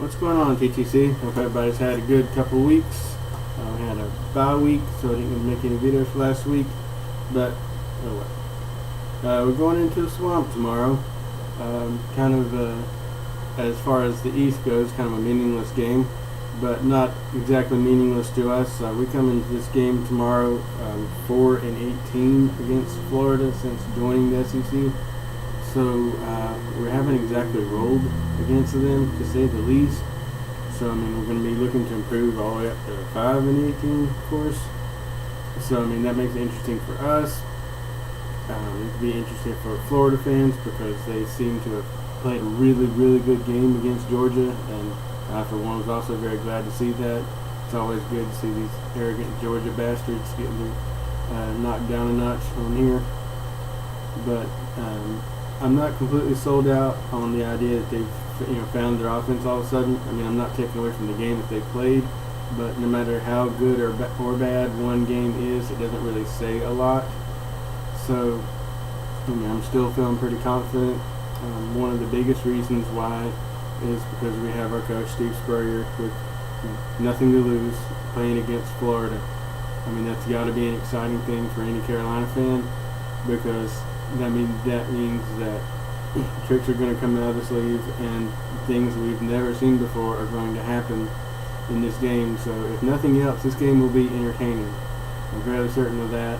What's going on, TTC? Hope everybody's had a good couple of weeks. We had a bye week, so I didn't make any videos for last week. But, oh well. We're going into the swamp tomorrow. As far as the East goes, kind of a meaningless game, but not exactly meaningless to us. We come into this game tomorrow 4-18 against Florida since joining the SEC. So we haven't exactly rolled against them, to say the least. So I mean, we're going to be looking to improve all the way up to 5-18, of course. So I mean, that makes it interesting for us. It'd be interesting for Florida fans because they seem to have played a really, really good game against Georgia, and I, for one, was also very glad to see that. It's always good to see these arrogant Georgia bastards getting knocked down a notch on here. But I'm not completely sold out on the idea that they've found their offense all of a sudden. I mean, I'm not taking away from the game that they played, but no matter how good or bad one game is, it doesn't really say a lot. So, I mean, I'm still feeling pretty confident. One of the biggest reasons why is because we have our coach, Steve Spurrier, with nothing to lose, playing against Florida. I mean, that's got to be an exciting thing for any Carolina fan, because that means that tricks are going to come out of the sleeve and things we've never seen before are going to happen in this game. So if nothing else, this game will be entertaining. I'm fairly certain of that.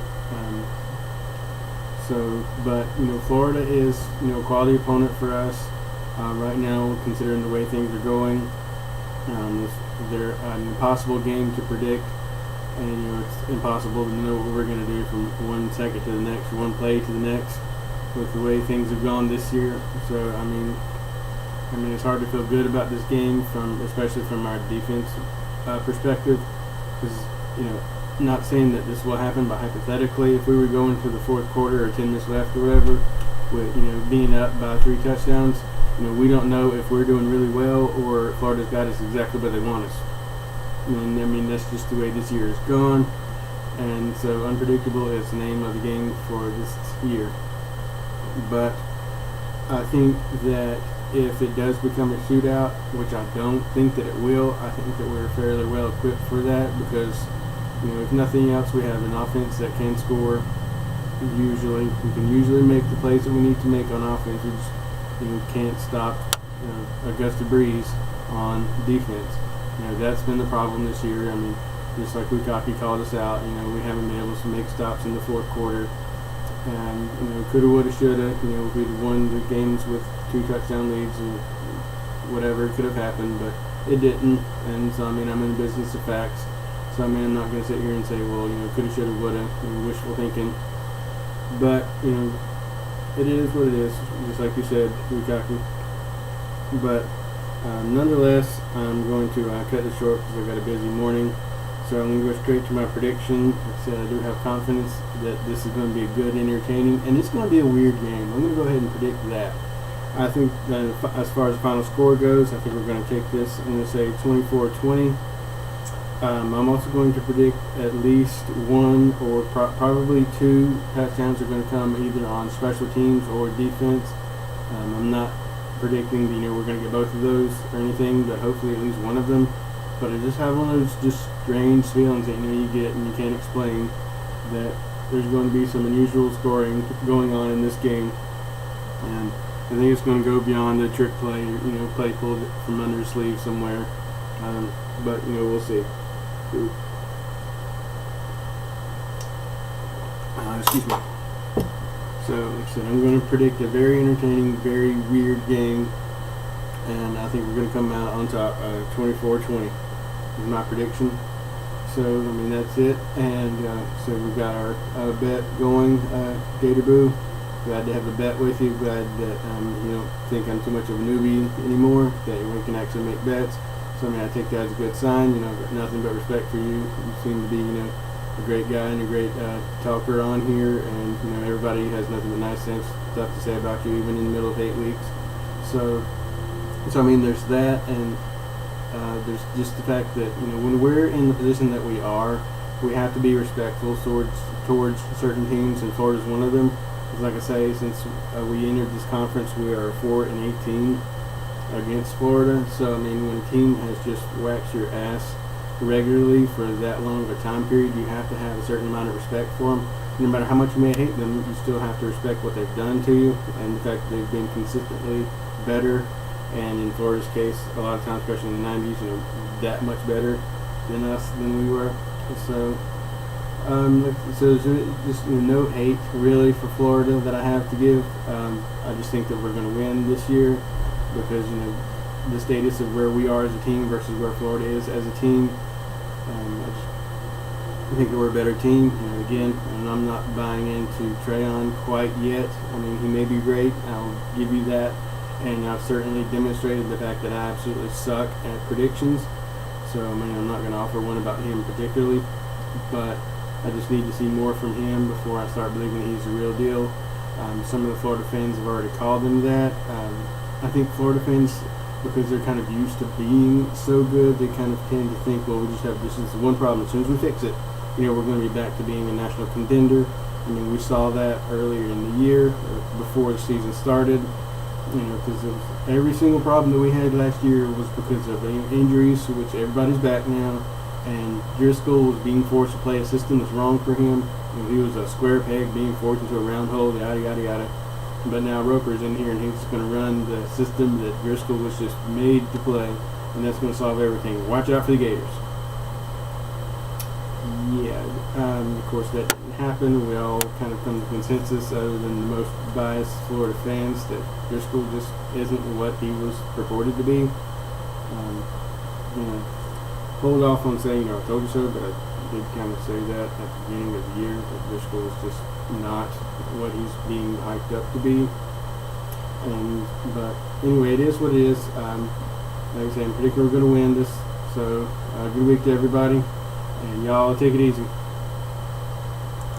But Florida is a quality opponent for us right now, considering the way things are going. They're an impossible game to predict, and it's impossible to know what we're going to do from one second to the next, or one play to the next, with the way things have gone this year. So I mean, it's hard to feel good about this game, especially from our defense perspective, because not saying that this will happen, but hypothetically, if we were going to the fourth quarter or 10 minutes left or whatever, with being up by 3 touchdowns, we don't know if we're doing really well or Florida's got us exactly where they want us. And I mean, that's just the way this year has gone, and so unpredictable is the name of the game for this year. But I think that if it does become a shootout, which I don't think that it will, I think that we're fairly well equipped for that, because if nothing else, we have an offense that can score. We can usually make the plays that we need to make on offense. We just can't stop a gust of breeze on defense. That's been the problem this year. I mean, just like Lukaku called us out, we haven't been able to make stops in the fourth quarter. And coulda, woulda, shoulda. If we'd won the games with 2 touchdown leads and whatever could have happened, but it didn't. And so I mean, I'm in the business of facts. So I mean, I'm not going to sit here and say, well, coulda, shoulda, woulda, wishful thinking. But it is what it is, just like you said, Lukaku. But nonetheless, I'm going to cut this short because I've got a busy morning. So I'm going to go straight to my prediction. Like I said, I do have confidence that this is going to be a good, entertaining, and it's going to be a weird game. I'm going to go ahead and predict that. I think that as far as final score goes, I think we're going to take this. I'm going to say 24-20. I'm also going to predict at least 1 or probably 2 touchdowns are going to come either on special teams or defense. I'm not predicting we're going to get both of those or anything, but hopefully at least one of them. But I just have one of those just strange feelings that you get and you can't explain, that there's going to be some unusual scoring going on in this game, and I think it's going to go beyond the trick play, play pulled from under his sleeve somewhere. But we'll see. Excuse me. So, like I said, I'm going to predict a very entertaining, very weird game, and I think we're going to come out on top 24-20 is my prediction. So, I mean, that's it. And so we've got our bet going, Gator Boo. Glad to have a bet with you. Glad that you don't think I'm too much of a newbie anymore, that we can actually make bets. So, I mean, I take that as a good sign. I've got nothing but respect for you. You seem to be, a great guy and a great talker on here, and everybody has nothing but nice stuff to say about you, even in the middle of 8 weeks. So I mean, there's that, and there's just the fact that when we're in the position that we are, we have to be respectful towards certain teams, and Florida's one of them. Because like I say, since we entered this conference, we are 4-18, against Florida. So I mean, when a team has just waxed your ass regularly for that long of a time period, you have to have a certain amount of respect for them. No matter how much you may hate them, you still have to respect what they've done to you and the fact that they've been consistently better. And in Florida's case, a lot of times, especially in the 90s, that much better than we were. So, so there's just no hate really for Florida that I have to give. I just think that we're going to win this year because the status of where we are as a team versus where Florida is as a team. I think that we're a better team. Again, and I'm not buying into Trayon quite yet. I mean, he may be great. I'll give you that. And I've certainly demonstrated the fact that I absolutely suck at predictions. So, I mean, I'm not going to offer one about him particularly. But I just need to see more from him before I start believing he's the real deal. Some of the Florida fans have already called him that. I think Florida fans, because they're kind of used to being so good, they kind of tend to think, well, we just have this is one problem. As soon as we fix it, we're going to be back to being a national contender. I mean, we saw that earlier in the year, before the season started. Because every single problem that we had last year was because of injuries, which everybody's back now, and Driscoll was being forced to play a system that's wrong for him. He was a square peg being forced into a round hole, yada, yada, yada. But now Roper's in here, and he's going to run the system that Driscoll was just made to play, and that's going to solve everything. Watch out for the Gators. Yeah, of course that didn't happen. We all kind of come to consensus, other than the most biased Florida fans, that Driscoll just isn't what he was purported to be. Hold off on saying, I told you so, but I did kind of say that at the beginning of the year, that Driscoll is just not what he's being hyped up to be. But anyway, it is what it is. Like I said, I'm predicting we're going to win this. So, good week to everybody. And y'all take it easy.